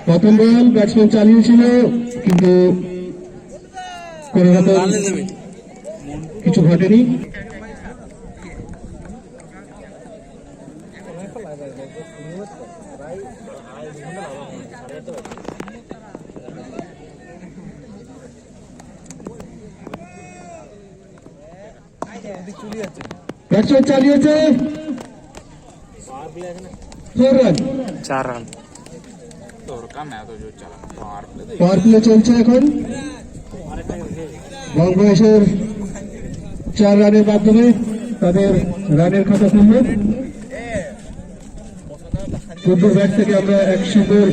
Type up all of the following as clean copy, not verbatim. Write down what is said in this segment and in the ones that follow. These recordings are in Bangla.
প্রথম বল ব্যাটসম্যান চালিয়েছিল কিন্তু কোনো রকম কিছু ঘটেনি। ব্যাটসম্যান চালিয়েছে 4 রান, 4 রান। পাওয়ার প্লে চলছে এখন। বাংলাদেশের 4 রানের মাধ্যমে তাদের রানের খাতা খুলল। পূর্ব ব্যাট থেকে আমরা এক সুন্দর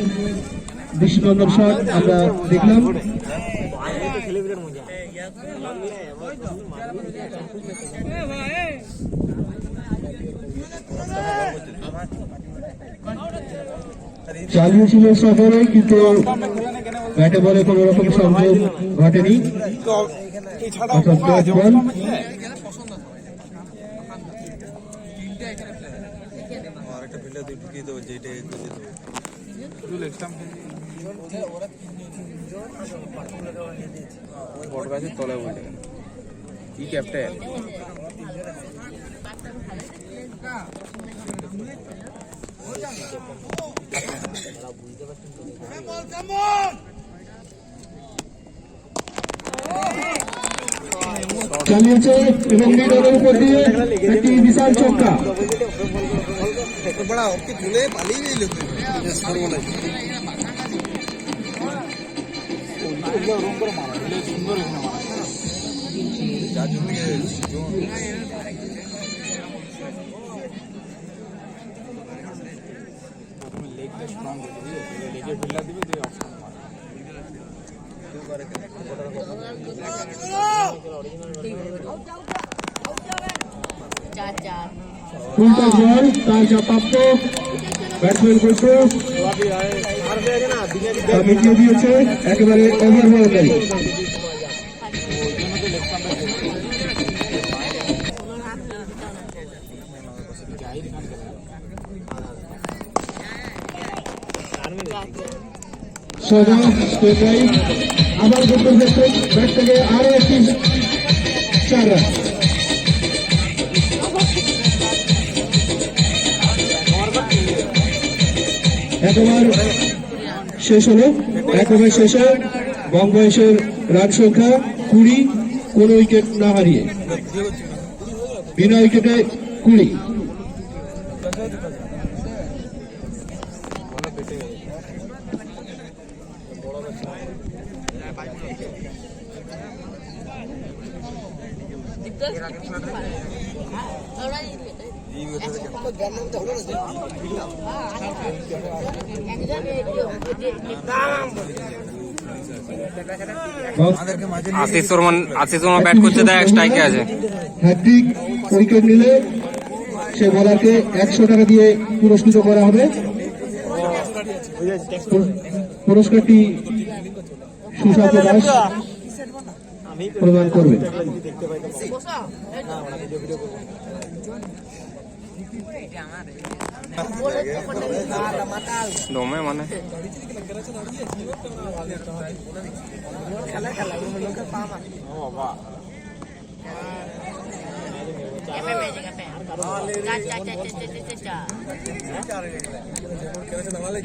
দৃষ্টিনন্দন শট আমরা দেখলাম। চালিয়েছিল সফরে কিন্তু ব্যাটে বলে কোন রকম সংযোগ ঘটেনি। বটগাছের তলায় বলে কি ক্যাপ্টেন চালিয়েছে এবং মিডলের উপর দিয়ে একটি বিশাল ছক্কা। উল্টা বল তার যা প্রাপ্ত ব্যাটসম্যান করছে মিটিয়ে দিয়েছে একেবারে ওভার বলকারী। সোজা স্ট্রেট রাইট আবার ব্যাট থেকে আরো একটি 4 রান। একবার শেষ হলো, একবার শেষে বাংলাদেশের রান সংখ্যা 20, কোন উইকেট না হারিয়ে বিনা উইকেটে 20। আশিস শর্মা ব্যাট করছে, তাই স্ট্রাইকে আছে। হ্যাট্রিক উইকেট নিলে সে বোলারকে 100 টাকা দিয়ে পুরস্কৃত করা হবে। পুরস্কারটি সুশান্ত দাস প্রদান করবে। দমে মানে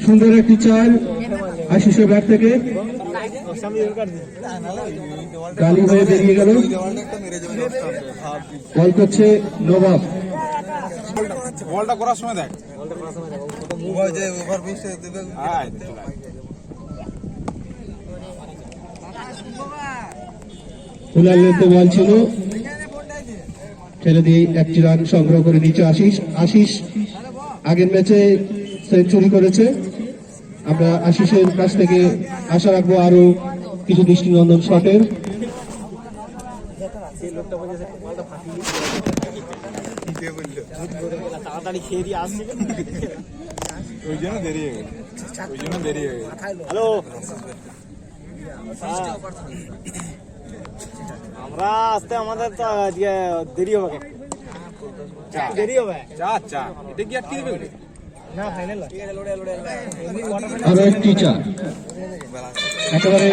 সুন্দর একটি চাল আশিসের ব্যাট থেকে গালি হয়ে বেরিয়ে গেল। বল করছে নবাব। বলটা করার সময় দেখ ফুলার লেন্থে বল ছিল, ছেড়ে দিয়ে একটি রান সংগ্রহ করে নিচে আশিস আগের ম্যাচে সেঞ্চুরি করেছে। আমরা আশিসের কাছ থেকে আশা রাখবো আরো কিছু দৃষ্টিনন্দন শটের। তাড়াতাড়ি খেয়ে দিয়ে আসছে। ওই জন্য দেরি হয়ে গেছে, ওই জন্য দেরি হয়ে গেছে। হ্যালো, আমরা আসতে আমাদের তো আজকে দেরি হবে, দেরি হবে। চা চা এটা কি আর কি দেবে? না ফাইনাল আরো একটি চা একেবারে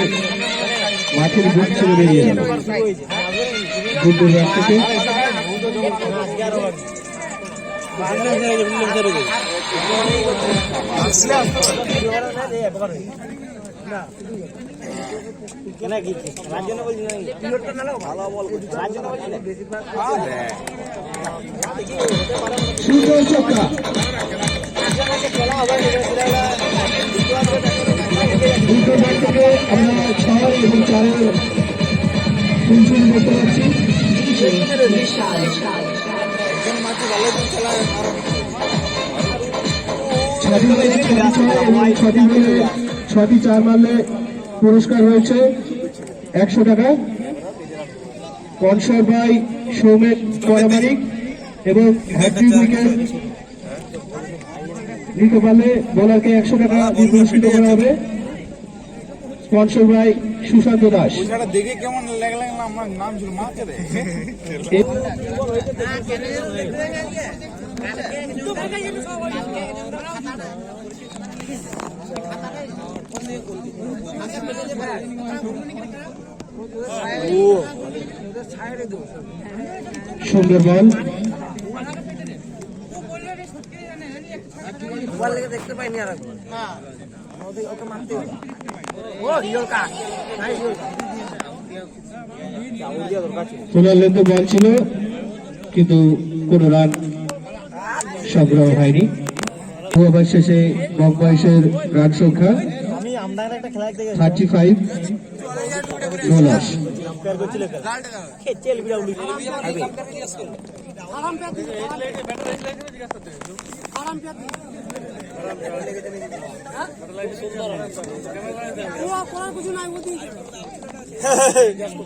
মাঠের বুক ছেড়ে বেরিয়ে গেল গুড্ডুর ব্যাট থেকে। সুন্দর চক্কা দুটো ব্যাট থেকে আমরা 6 এবং 4 সেঞ্চুরি দেখতে পাচ্ছি। ছটি 4 মারলে পুরস্কার রয়েছে 100 টাকা। স্পন্সর বাই সৌমেন পরামানিক এবং হ্যাট্রিক উইকেট নিতে পারলে বোলারকে 100 টাকা দিয়ে পুরস্কৃত করা হবে। Sponsor by Sushanta Das. ওইটা দেখে কেমন লাগলো, আমার নাম ছিল মাকে রে। সুন্দর বল দেখতে পাইনি আর সোনার লেন্থে বল ছিল কিন্তু কোন রান সংগ্রহ হয়নি। ওভার শেষে বঙ্গবাইশের রান সংখ্যা আমি আমদার একটা খেলা দেখতে 35 নো লস। খেচেল বিড়া উলি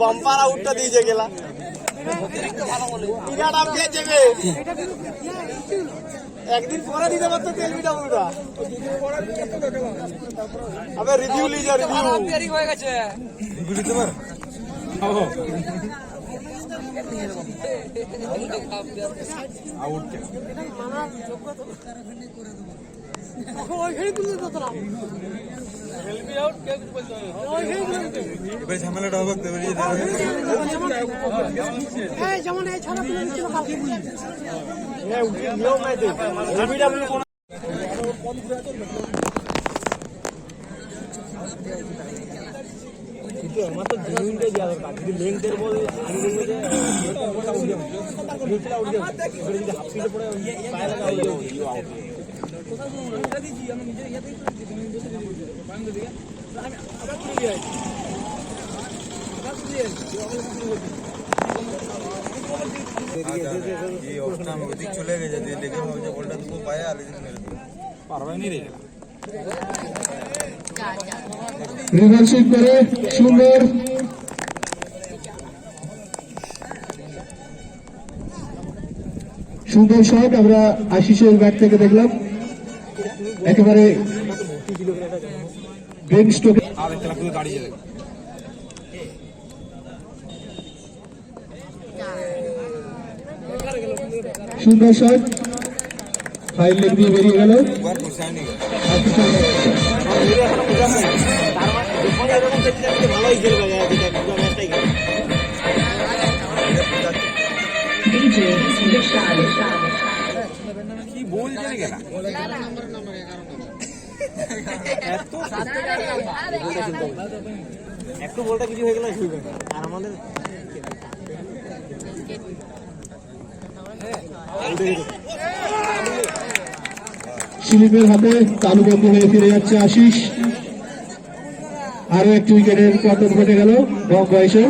বাম্পার আউটটা দিয়ে গেলা বিরাট আউট দিয়ে যাবে। একদিন পরে দিতে পারতো তেল বিটা পুরোটা। আবে রিভিউ লিয়ে যা, রিভিউ হয়ে গেছে। দিতে পার আউট কে এবার ঝামেলাটা হবে যেমন এই ছাড়া তুলে দিচ্ছিল কালকে নিয়ম নাই তো রিভিউ আমার তো জেনুইনটাই দেওয়া দরকার। যদি লেংথের বল আগে দেখবে যে বলটা উঠে যাবে, নিচটা উঠে যাবে, এবারে যদি হাফ স্পিডে পড়ে পায়ে লাগা উঠে যাবে। চলে গেছে দেখে বলটা তো পায়ে আর পারবে নি রে। রিভার্সিং করে সুন্দর সুন্দর শট আমরা আশিসের ব্যাট থেকে দেখলাম। একেবারে বেন স্টোকে আর একটা লাগবে গাড়ি চলে সুন্দর শট ফাইল লেগ দিয়ে বেরিয়ে গেল। ভালোই খেলবে ম্যাচটাই কি বল চলে গেল একটু বলটা কিছু হয়ে গেলে শুরু আর আমাদের শিলিপের হাতে তালুবন্ধ হয়ে ফিরে যাচ্ছে আশিস। আরো একটি উইকেটের পতন ঘটে গেল বঙ্গবাইশে।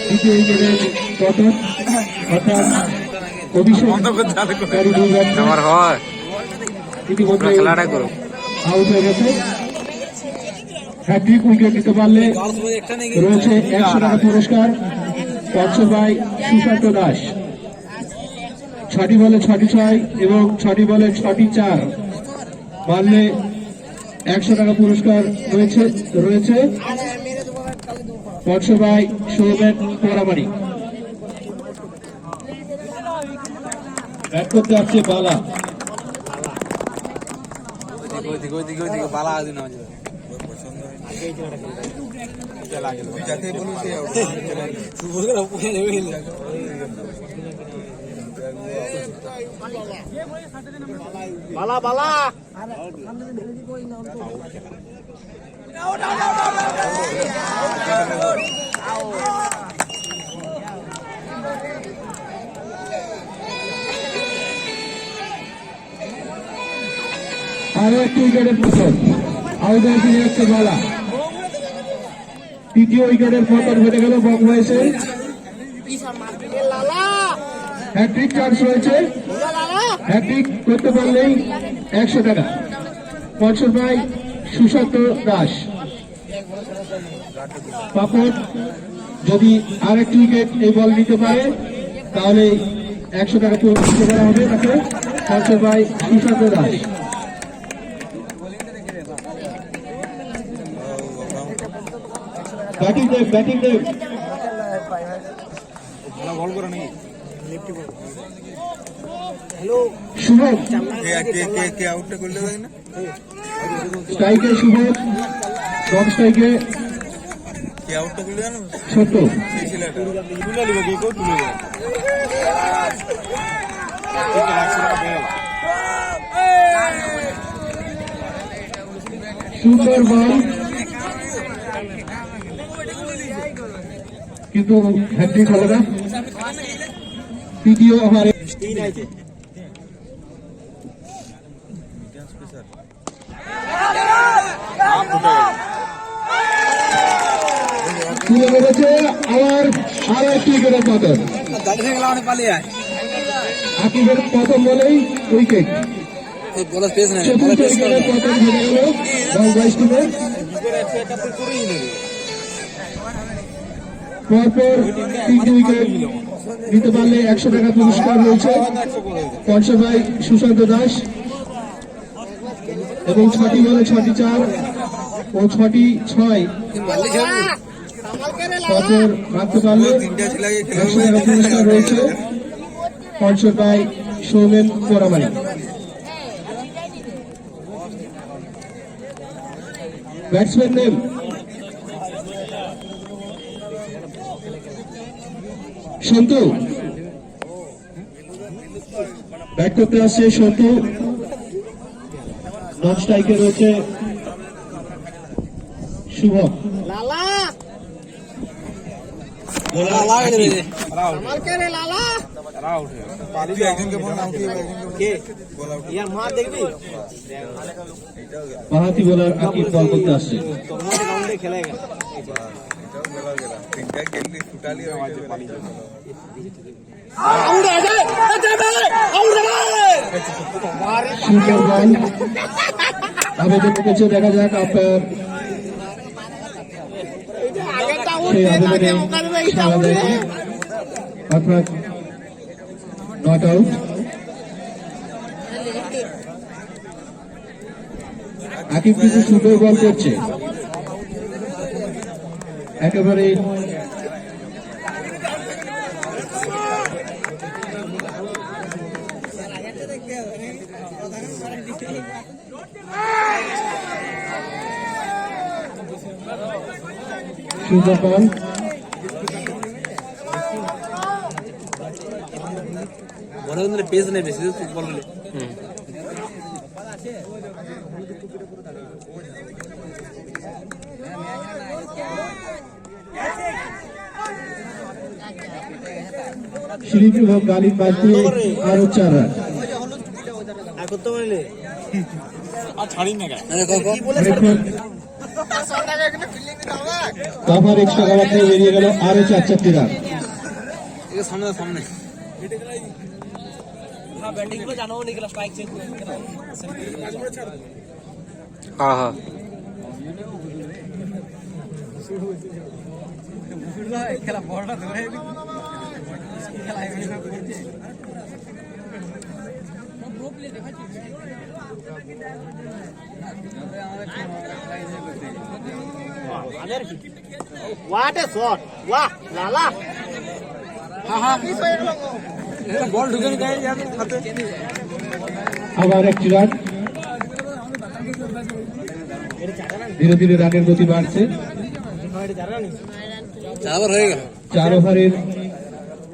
দ্বিতীয় উইকেটের পতন অর্থাৎ অভিষেক আমার হয় ইতিমধ্যে খেলাটা করো। আউট হয়ে গেছে। হ্যাট্রিক উইকেট নিতে পারলে রয়েছে 100 টাকা পুরস্কার স্পন্সর বাই সুশান্ত দাস। 6টি বলে 6টি 6 এবং 6টি বলে 6টি 4, মারলে 100 টাকা পুরস্কার রয়েছে। Sponsor by Soumen Poramari. Bat করতে আসছে বালা। ওইদিকে বালা দিন পছন্দ যাকে বলু সে বালা বালা আরো একটি উইকেটের পতন, আউট হয়ে ফিরে যাচ্ছে বালা। তৃতীয় উইকেটের পতন ঘটে গেল বক হয়েছে। হ্যাট্রিক চান্স রয়েছে, হ্যাট্রিক করতে পারলেই 100 টাকা। Sponsor by Sushanta Das. পাপড় যদি আর একটি উইকেট এই বল নিতে পারে তাহলে 100 টাকা পুরস্কৃত করা হবে তাকে। Sponsor by Sushanta Das. Batting Deb ball করে নাকি শুভম। কে আউটটা করলে হয় না স্ট্রাইকে শুভম, নন স্ট্রাইকে কে আউটটা করলে জানো ছোট। সেই ছেলেটা তুলে নিবে কে কেউ তুলে নিবে সুন্দর বল, কিন্তু হ্যাট্রিক হলো না। তৃতীয় ওভারে তুলে মেরেছে। আরো একটি উইকেটের পতন। আকিবের প্রথম বলেই উইকেট। চতুর্থ উইকেটের পতন ঘটে গেল বাংলাদেশ টিমের। পরপর 3টি উইকেট নিতে পারলে 100 টাকা পুরস্কার রয়েছে। Sponsor by Sushanta Das. এবং 6টি বলে 6টি 4 ও 6টি 6 পরপর রাখতে পারলে 100 টাকা পুরস্কার রয়েছে। Sponsor by Soumen Poramari. Batsman name Santu. Bat করতে আসছে সন্তু। নন স্ট্রাইকে রয়েছে শুভম। লালা একজনকে বল আউট কে ইয়ার মা দেখবি বাহাতি বোলার আকিব বল করতে আসছে। তোমাদের রাউন্ডে খেলে গেল এটাও বলা গেল তিনটা গেলি ফুটালি আওয়াজে পালি যাবে সুন্দর বল আবেদন করেছে। দেখা যাক আম্পায়ার সেই আবেদনে সাড়া দেয়নি, অর্থাৎ নট আউট। আকিব কিন্তু সুন্দর বল করছে, একেবারে সুন্দর বল। মনে হয় পেজ নেই বেশি ফুটবল হলে শ্রীপুর গালি বাজতে আরো 4 রান। আর করতে পারলে আর ছাড়ি না কভার এক্সট্রা কভার থেকে বেরিয়ে গেল আরো 4টি রান। সামনে সামনে ব্যাটিং করে জানো নিকলা স্ট্রাইক চেঞ্জ হ্যাঁ হ্যাঁ খেলা বড়টা ধরে খেলা করছে What a shot! Wow, Lala! বল ঢুকে নি গায়ে যাবে হাতে আবার একটি রান। ধীরে ধীরে রানের গতি বাড়ছে। 4 ওভার হয়ে গেল। 4 ওভারের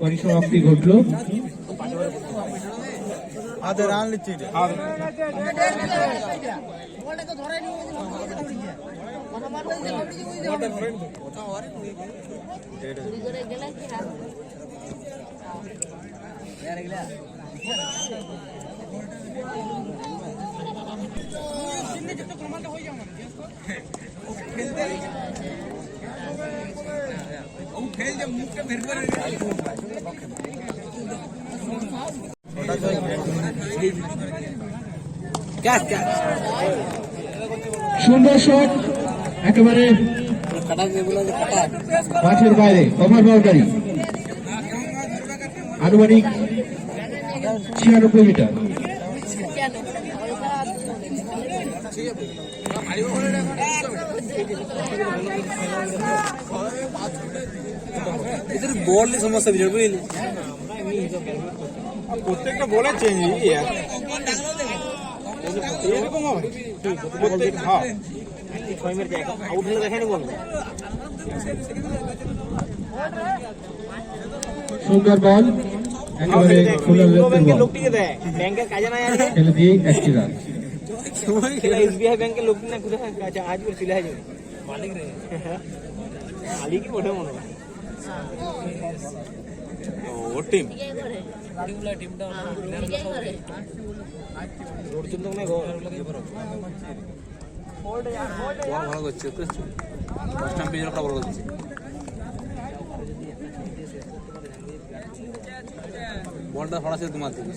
পরিসমাপ্তি ঘটলো। আদে রান লিচ্ছি এটা সুন্দর শট, একেবারে মাঠের বাইরে, ওভার বাউন্ডারি, আনুমানিক 96 মিটার। এদের বল নিয়ে সমস্যা বিরাট বুঝলি প্রত্যেকটা বলে চেঞ্জ এরকম হবে হ্যাঁ 6 মিনিট আউট হলে দেখেনি বল সুন্দর বল, একেবারে খোলা লেফটের বল, লোকটিকে দেয় ব্যাংকের কাজে না আছে খেলে দিয়ে একটি রান। এসবিআই ব্যাংকের লোকটি না কোথায় কাজে আজ করে চলে আসবে মালিক রে মালিকই ওঠে মনে হয় ও টিম অর্জুন তো না ভালো করছে ফার্স্ট টাইম পেজটা ভালো করছে বলটা ফড়াছে তোমার দিকে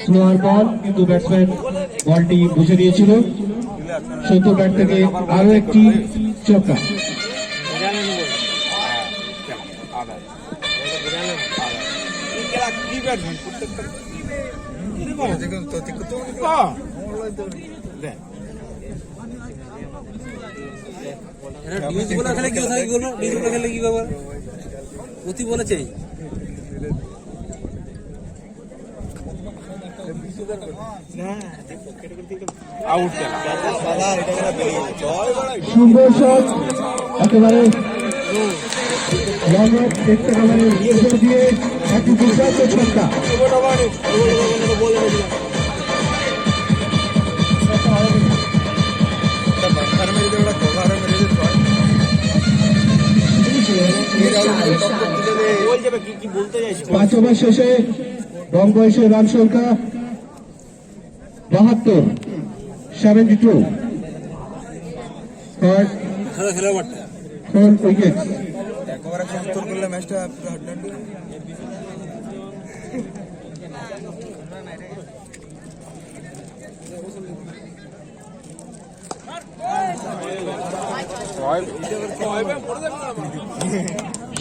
স্লোয়ার বল, কিন্তু ব্যাটসম্যান বলটি বুঝে নিয়েছিল। সত্তর ব্যাট থেকে আরো একটি চক্কা। খেলে কি খেলে কি ব্যাপার অতি বলেছে সুন্দর শট, একেবারে দেখতে দিয়ে একটি দুর্দান্ত ছক্কা। পাঁচ ওভার শেষে কম বয়সে রান সংখ্যা 72, 72 ফর 4 উইকেটস। একবার 70 করলে ম্যাচটা পুরো হাড্ডাহাড্ডি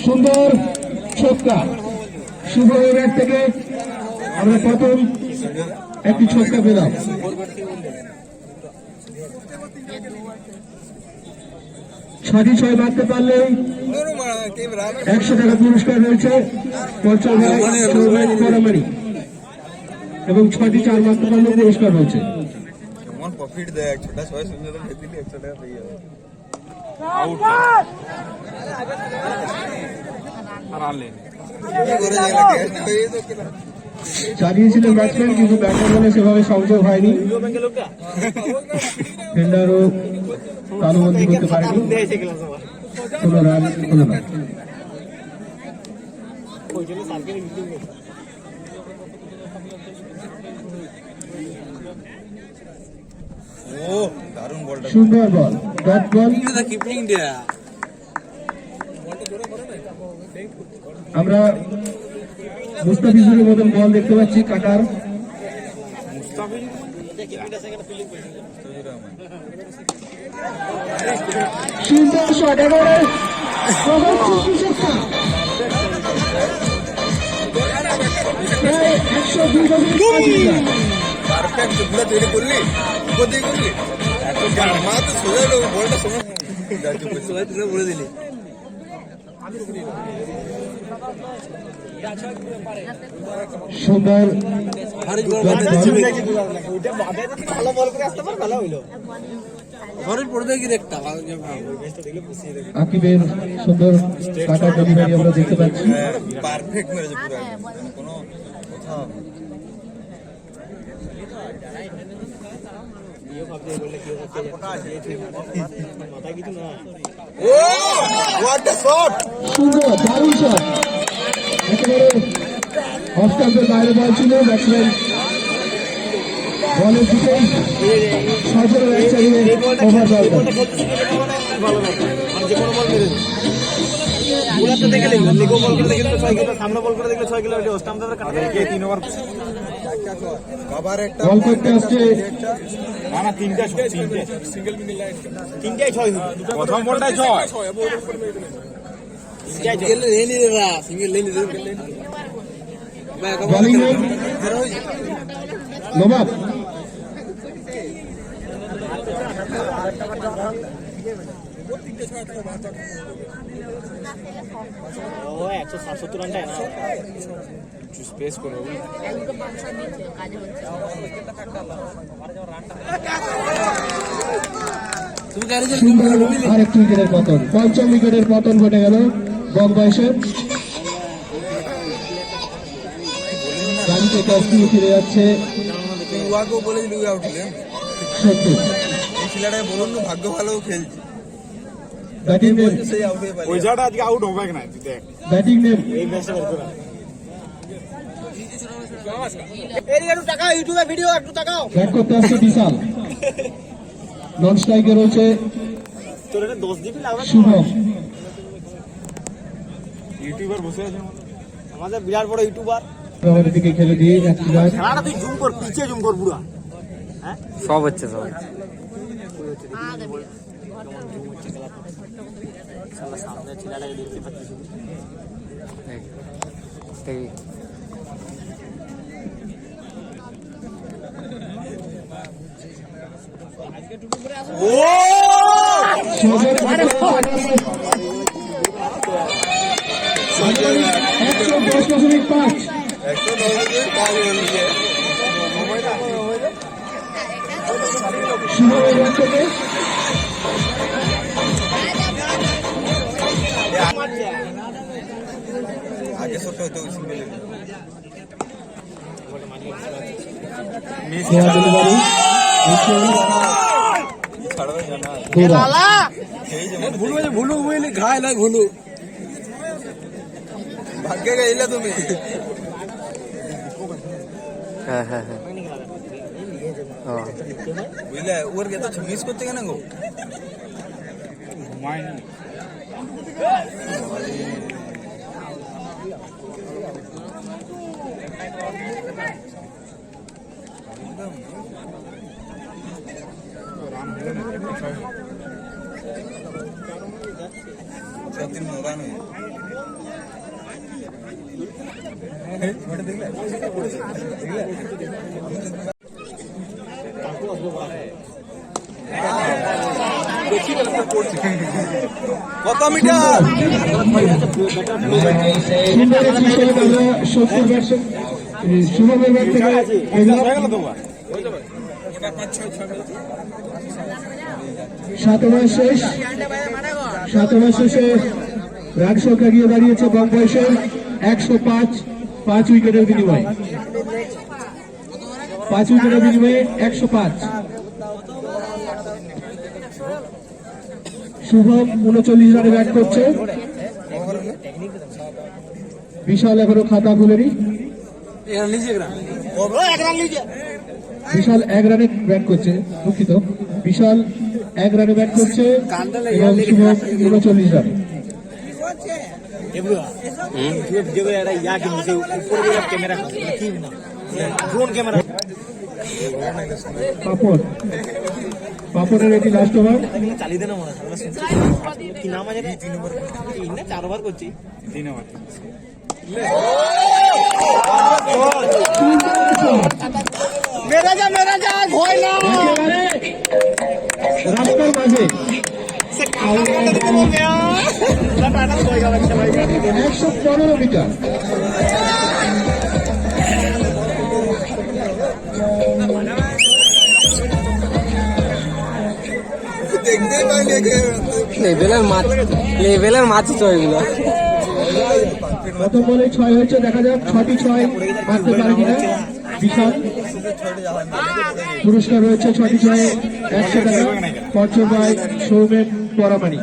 সুন্দর ছক্কা, শুভ ব্যাট থেকে আমরা প্রথম একটি ছক্কা পেলাম। 6 মারতে পারলেই 100 টাকা পুরস্কার রয়েছে পঞ্চম পরামারি, এবং 6টি 4 মারতে পারলে পুরস্কার রয়েছে। কেমন প্রফিট দেয় ছোটা 6 শূন্য দিলে 100 টাকা পেয়ে যাবে আউট চালিয়েছিলেন ব্যাটসম্যান, কিন্তু ব্যাটার বলে সেভাবে সংযোগ হয়নি। ফিল্ডারও তালুবন্দি করতে পারেনি। কোনো রান হলো না। ও দারুণ বলটা সুন্দর বল, ডট বল, কিপিং ইন্ডিয়া আমরা মুস্তাফিজুরের মতন বল দেখতে পাচ্ছি কাটার। সুন্দর শট, এবারে প্রায় 102 গজ। পারফেক্ট গুলা তৈরি করলি কোথায় করলি মা তো সোজা বলটা সোজা তুলে বলে দিলি সুন্দর ভালো বল করে আসতে পার, ভালো হইলো। আকিবের সুন্দর কাটার ডেলিভারি আমরা দেখতে পাচ্ছি। পারফেক্ট মেরেছে পুরো কোনো কোথাও মাথায় কিছু না। ও হোয়াট আ শট সুন্দর দারুণ শট, একেবারে অফ স্টাম্পের বাইরে বল ছিল। ব্যাটসম্যান বলের দিকেই সজোরে ব্যাট চালিয়ে ওভার দরকার। ভালো না, মানে যে কোনো বল মেরে ওরা তো দেখে দেখলো লিগো বল করে দেখলে 6 কিলো, সামনে বল করে দেখলে 6 কিলো, ওটা স্টাম্প ধরে কাটা যায়। 3 ওভার কভার একটা বল করতে আসছে না না, তিনটাই সিঙ্গেল মিডল লাইন, তিনটাই 6 হলো। প্রথম বলটাই 6, সিঙ্গেল লেন রে না, সিঙ্গেল লেন রে বোলিং নবাব। ও 170 রানটা না স্পেস করবে সুন্দর আরেকটি উইকেটের পতন, পঞ্চম উইকেটের পতন ঘটে গেল বঙ্গবয়সের। গাড়িতে কাজটি ফিরে যাচ্ছে উয়াকেও বলে দিলি উয়া উঠলেন সত্যি। এই ছেলেটাকে বলুন না ভাগ্য ভালো খেলছে ব্যাটিং নেম, সেই আউট হয়ে পারে ওই জায়গাটা আজকে আউট হবে না, তুই দেখ ব্যাটিং নেম এই ম্যাচটা বের করা। ব্যাট করতে আসছে বিশাল। নন স্ট্রাইকে রয়েছে তোর এটা 10 জিবি লাগবে। শুভম। ইউটিউবার বসে আছে আমাদের বিরাট বড় ইউটিউবার। আমাদের দিকে খেলে দিয়ে একটি রান। খেলাটা তুই জুম কর, পিছে জুম কর পুরো। হ্যাঁ সব হচ্ছে সব হচ্ছে। সামনে ছেলেটাকে দেখতে পাচ্ছিস। এই সজল 110.5। একটা দৌড়ে পাওয়া গেছে শুভমের ব্যাট থেকে আগে ছোট হতো সিঙ্গেল দেওয়া ডেলিভারি ছাড়বে জানা দুরা। ভুলু বুঝলি ঘায় না ভুলু। ভাগ্যে গেলে তুমি হ্যাঁ হ্যাঁ হ্যাঁ ও বুঝলে ওর কে তো মিস করতে কেন গো সত্যি রান হয়ে কত মিটার সুন্দর একটি শট আমরা 70 ব্যাট শুভমের ব্যাট থেকে পেলাম। 7 ওভার শেষ। 7 ওভার শেষে রান সংখ্যা গিয়ে দাঁড়িয়েছে বঙ্গবয়সের 105, 5 উইকেটের বিনিময়ে। 5 উইকেটের বিনিময়ে 105। শুভম 39 রানে ব্যাট করছে। বিশাল এখনো খাতা খুলেনি। বিশাল 1 রানে ব্যাট করছে, দুঃখিত। বিশাল 1 রানে ব্যাট করছে এবং শুভম 39 রান। ভিডিও করে একটা ইয়া কিনছে উপরে ক্যামেরা কি না ড্রোন ক্যামেরা পাপড়ের এটি লাস্ট ওভার। চালিয়ে দেনা মনে হয় কি নাম আছে 3 নম্বর 3 না 4 ওভার করছি 3 ওভার মেরা যা ভয় না রাস্তার মাঝে 115 মিটার। দেখতেই পাইনি একে লেভেলের মাছ তো এগুলো। প্রথম বলে 6 হয়েছে, দেখা যাক 6টি 6 মারতে পারে কিনা। বিশাল পুরস্কার রয়েছে 6টি 6 100 টাকা স্পন্সর বাই সৌমেন পরামানি।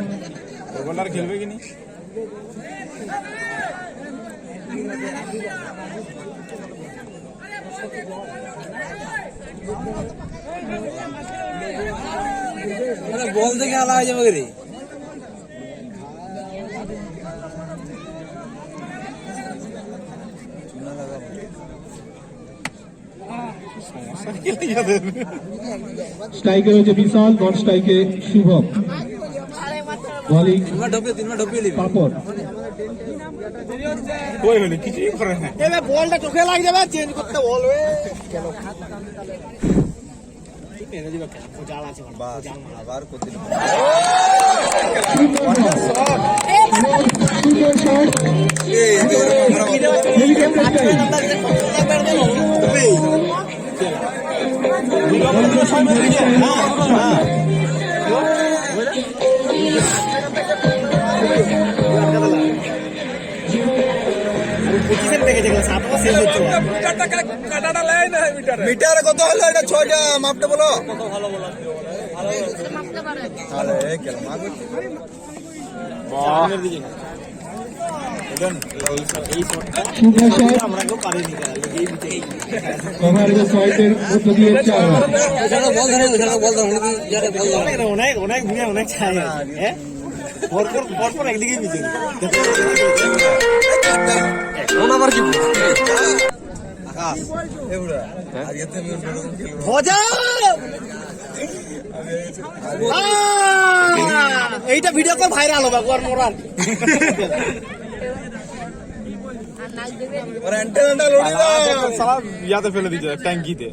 খেলবে কিনি বল থেকে আলা হয়ে যাবে রে। স্ট্রাইকে রয়েছে বিশাল, নন স্ট্রাইকে শুভম। বলিং পাপড়। কিছুই করে না এবার বলটা চোখে লাগে যাবে চেঞ্জ করতে বলবে আবার করতে মিটার কত হলো এটা 6টা মাপটা বলো আমরা কেউ পারিনি কভারের পয়েন্টের মধ্য দিয়ে 4 রান। অনেক অনেক ভুঁড়ে অনেক ছায় হ্যাঁ পরপর একদিকেই বিজয় আবার কি এইটা ভিডিও কল ভাইরাল হবে আর মোরাল ইয়াতে ফেলে দিচ্ছে ট্যাঙ্কিতে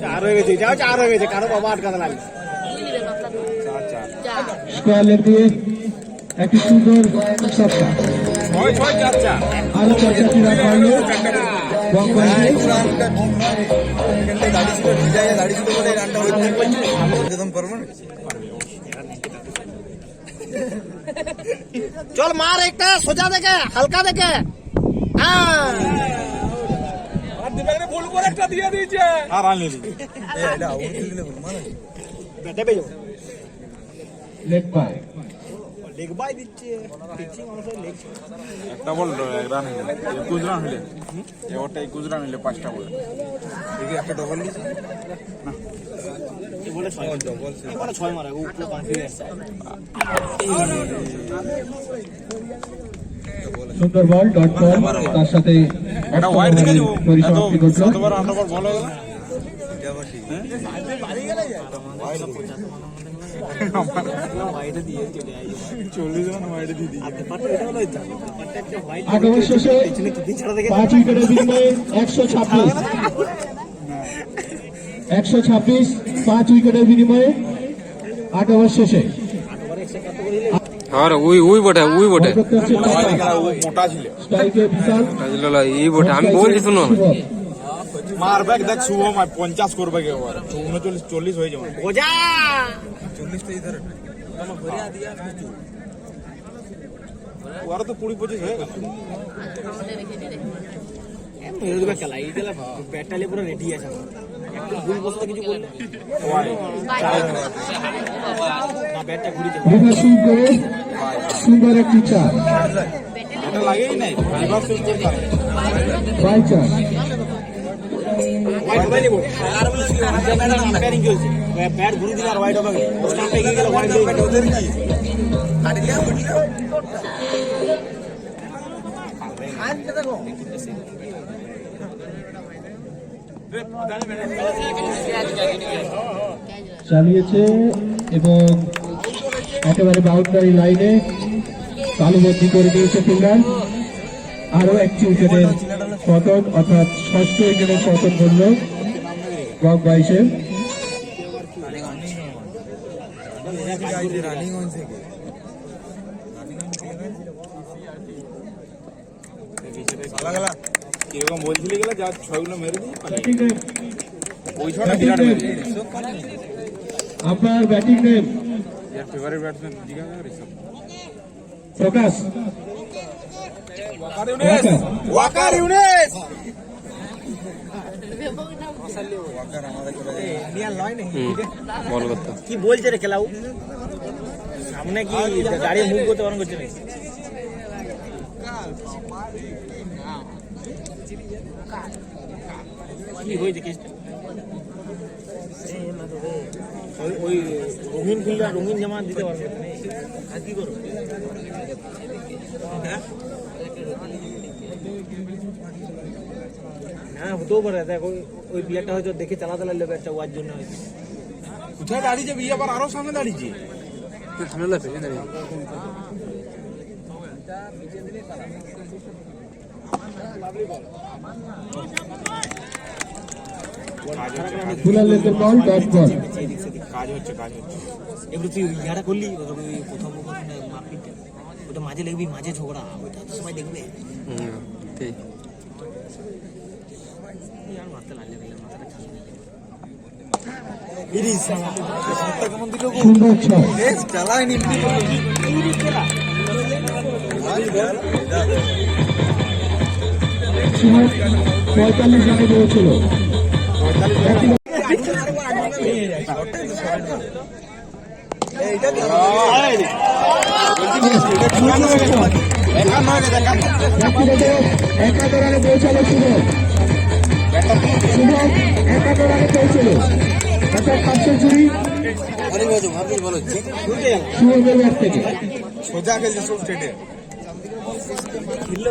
4 হয়ে গেছে যাও 4 হয়ে গেছে কারো বাবা আটকাতে লাগবে স্কোয়ালের দিয়ে একটি সুন্দর সপ্তাহ আরো 4টি রান পাইল দাড়ি ছিল বলে রানটা হইতে পারবো না চল মার একটা সোজা দেখে হালকা দেখে ভুল করে একটা দিয়ে দিয়েছে আর আনলি লেগ পায় লেগ বাই দিচ্ছে একটা বল এক রান হইলে 21 রান হইলে এবারটা 21 রান হইলে 5টা বল দেখি একটা ডবল দিছে বলে 6 মারে ও পুরো কনফিডেন্স সুন্দর বল ডট বল, তার সাথে একটা ওয়াইড থেকে যাবো পরিসমাপ্তি ঘটল। শতবার আন্ডারবার বল হয়ে গেল ওয়াইডে দিয়ে চলে আই 40 রান ওয়াইডে দিয়ে দিই পাটটা এটা হলো এটা পাটটা একটা ওয়াইড 8 ওভার শেষে পিছনে কি ছাড়া দেখে 5 উইকেটের বিনিময়ে 126 5 উইকেটের বিনিময়ে 8 ওভার শেষে আর উই বটে বল করতে হচ্ছে টাটা। মোটা ছিল স্ট্রাইকে বিশাল, এই বটে আমি বলছি শুনো শুভম। মারবে দেখ শুভম 50 করবে কে এবার 39 40 হয়ে যাবে ওজা 40টাই ধরে ওরা তো 20 25 হয়ে গেল মেরে দেবে খেলা এই খেলা ব্যাটটা নিয়ে পুরো রেডি আছে একটু ভুল বসতে কিছু করলে না ব্যাটটা ঘুরে যাবে রিভার সুইং করে সুন্দর একটি চার, এটা লাগেই নাই রিভার্স সুইং করতে পারে বাই চার। ওয়াইড হবে নিবো আর বলে জায়গাটা আম্পায়ারিং চলছে ব্যাট ঘুরে দিলে আর ওয়াইড হবে স্টাম্পে এগিয়ে গেল ওয়াইড হয়ে গেল ওদের কি আড়িয়া চালিয়েছে এবং একেবারে বাউন্ডারি লাইনে তালুবন্দী করে দিয়েছে ফিল্ডার। আরো একটি উইকেটের পতন, অর্থাৎ ষষ্ঠ উইকেটের পতন ঘটল বং 22-এর। কিরকম বলছিলি গেলে যা ছয়গুলো মেরে দিই ব্যাটিং নেম, ওই ছটা বিরাট আপনার ব্যাটিং নেম ফেভারিট ব্যাটসম্যান জিজ্ঞাসা করিস প্রকাশ ওয়াকার ইউনেস বল করতে কি বলছে রে খেলাও সামনে কি গাড়ি মুভ করতে বারণ করছে নাকি? কি হয়েছে কেসটা? ওই রঙিন ফিল্ডার রঙিন জামা দিতে পারবে না আর কি করো? হ্যাঁ হতেও পারে, দেখ ওই প্লেয়ারটা হয়তো দেখে চালাতে লাগলো ব্যাটটা, ওয়ার জন্য হয়তো। কোথায় দাঁড়িয়েছে বিয়ে আবার আরো সামনে দাঁড়িয়েছে ফুলার লেগের বল, ডট বল। কাজ হচ্ছে এবার তুই ইয়াটা করলি ওই প্রথম মারপিটটা, ওটা মাঝে লিখবি, মাঝে ঝগড়া, ওইটা তো সবাই দেখবে। ঠিক আর মারতে লাগলে মাথাটা ঠিক নেই। সুন্দর ছয়। চালায়নি সুমন 45 রানে পৌঁছল। ব্যক্তিগত 71 রানে পৌঁছালো শুভম। শুভম 71 রানে পৌঁছল, অর্থাৎ 5 সেঞ্চুরি শুভমের ব্যাট থেকে। সোজা খেলছে সব স্টেটে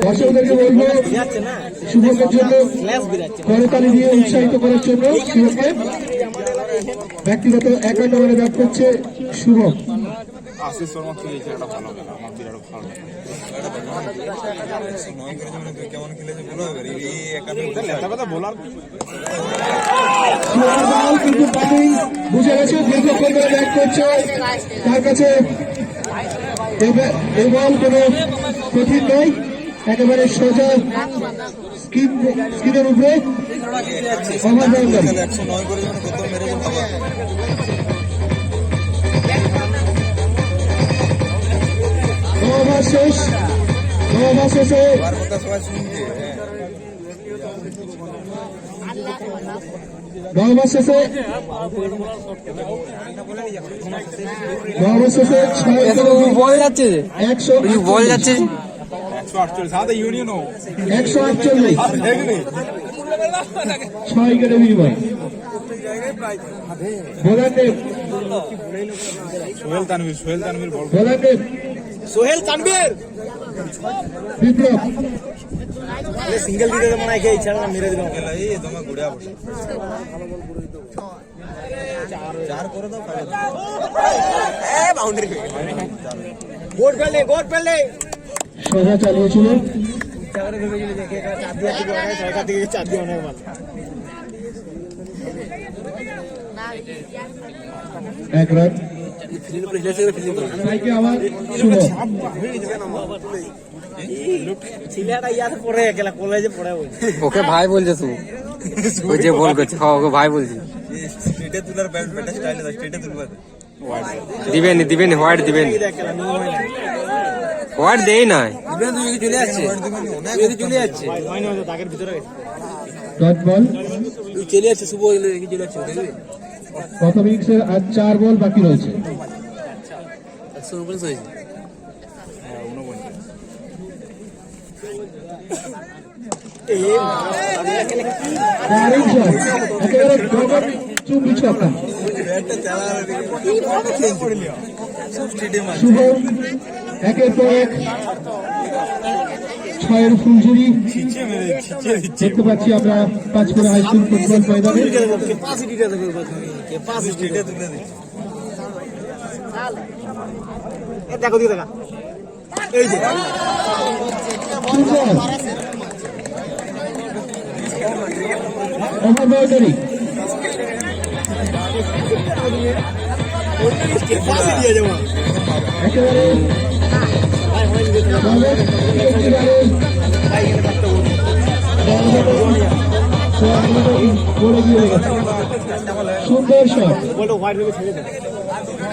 দর্শকদেরকে বলবো যাচ্ছে না, শুভমের জন্য ক্লাস বেরাচ্ছে। করতালি দিয়ে উৎসাহিত করার জন্য শুভমকে। ব্যক্তিগত 51 রানে ব্যাট করছে শুভম। আশিস শর্মা খেলেছে একটা ভালো খেলা, আমার বিরাট ভালো লাগে। কেমন খেলেছে বলো এবার এই একাডেমি লেখা কথা বলার স্লোয়ার বল, কিন্তু ব্যাটিং বুঝে গেছে, দীর্ঘক্ষণ ধরে ব্যাট করছে। তার কাছে এই বল কোনো কঠিন নয়, একেবারে সোজা স্কিনের উপরে ওভার বাউন্ডারি। 109 করে যখন কত মেরেছে বাবা। ওভার শেষ, ওভার শেষে আর কথা সবাই শুনছে ওভার শেষে বল যাচ্ছে 148 সাথে ইউনিয়নও 148 6 উইকেটের বিনিময়। বোলার নেম সোহেল তানভীর বল বোলার নেম সোহেল তানভীর বিপ্লব। সিঙ্গেল দিতে মনে হয় খেয়ে ইচ্ছা না মেরে দিলাম। এই তোমার ঘুরে বসে 4 করে দাও বাউন্ডারি গোল পেলে সোজা চালিয়েছিল, চারে ভেবেছিল দেখে চার দিয়ে থেকে অনেক ছয়টা থেকে চার দিয়ে অনেক ভালো। 1 রান। ভাইকে আবার শুভ ছেলেটা ইয়াতে পড়ে গেলা, কলেজে পড়ে বলছে। ওকে ভাই বলছে তুই, ওই যে বল করছে, হ্যাঁ ওকে ভাই বলছি। স্টেটে তোলার ব্যাটটা স্টাইল আছে, স্টেটে তুলবা দিবেনি হোয়াইট দিবেনি, হোয়াইট দেই নাই। চলে যাচ্ছে চলে যাচ্ছে হয়নি হয়তো দাগের ভিতরে গেছে। Dot ball. চলে যাচ্ছে শুভ চলে যাচ্ছে দেখবি প্রথম ইনিংসের আর 4 বল বাকি রয়েছে। 149 হয়েছে দারুণ শট, একেবারে গগন চুম্বি ছক্কা। ব্যাটটা চালার সব স্টেটে মারছে শুভম একের পর এক 6 ছয়ের ফুলঝুরি ছিচে মেরে ছিচে দিচ্ছে দেখতে পাচ্ছি আমরা পাঁচপুরা হাই স্কুল ফুটবল ময়দানে। ক্যাপাসিটিটা দেখো ক্যাপাসিটিটা তুলে দিচ্ছে দেখো দিকে দেখা এই যে সুন্দর ওভার বাউন্ডারি ক্যাপাসিটি আছে মা একেবারে বলের একেবারে বলে দিয়ে গেছে। সুন্দর শট বলটা হোয়াইট থেকে ছেড়ে দেয়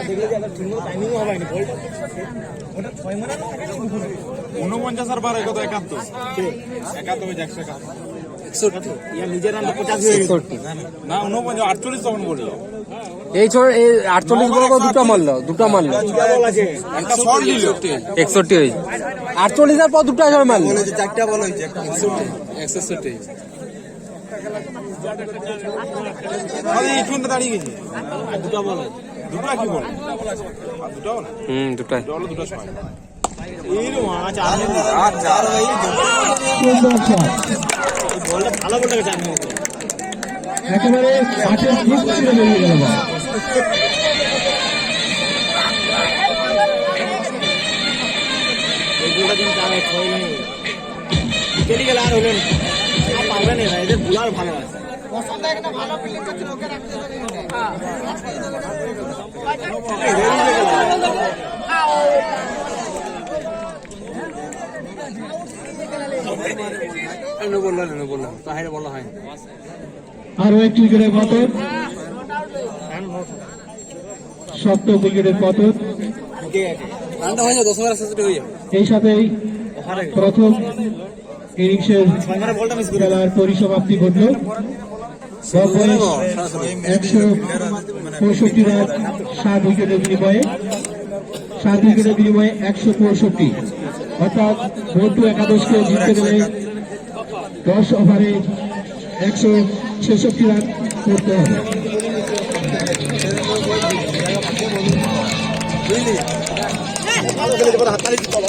দেখলে যে একটা ঠিক টাইমিংও হবে না বলটা ওটা 6 মানে 49 আর 12 কত 71 71 171 ইয়া নিজের রান 50 হয়ে গেছে না 49 48 তখন বললো এই 48 বল দুটো মারলো বল আছে একটা শট দিল 61 হয়েছে 48 এর পর দুটো শট মারলো বলেছে চারটা বল হয়েছে 61 আরে এইখানটা দাঁড়িয়ে গেছে দুটো বল আছে দুটো কি বল আর দুটো না দুটাই হলো দুটো ছয় এই রে মা চার আর চার ভাই সুন্দর শট বলটা ভালো বলটা চার মিনিট একেবারে মাঠের ঠিক ছিল বেরিয়ে গেল বল। এই বলটা কিন্তু আর 6 নেই কেটে গেল আর হলো না আর পারবে না এদের বুলার ভালো আছে বললাম তাহলে বলা হয় আরো একটি উইকেটের পতন, সপ্তম উইকেটের পতন। রানটা হয়ে যাবে 10 ওভার শেষ হয়ে যাবে এই সাথেই প্রথম ইনিংসের বলটা মিস করে খেলার পরিসমাপ্তি ঘটল। বয়স 165 রান 7 উইকেটের বিনিময়ে 165, অর্থাৎ বন্ধু একাদশকে জিততে গেলে 10 ওভারে 166 রান করতে হবে। ভালো খেলে যাবে হাততালি দিতে হবে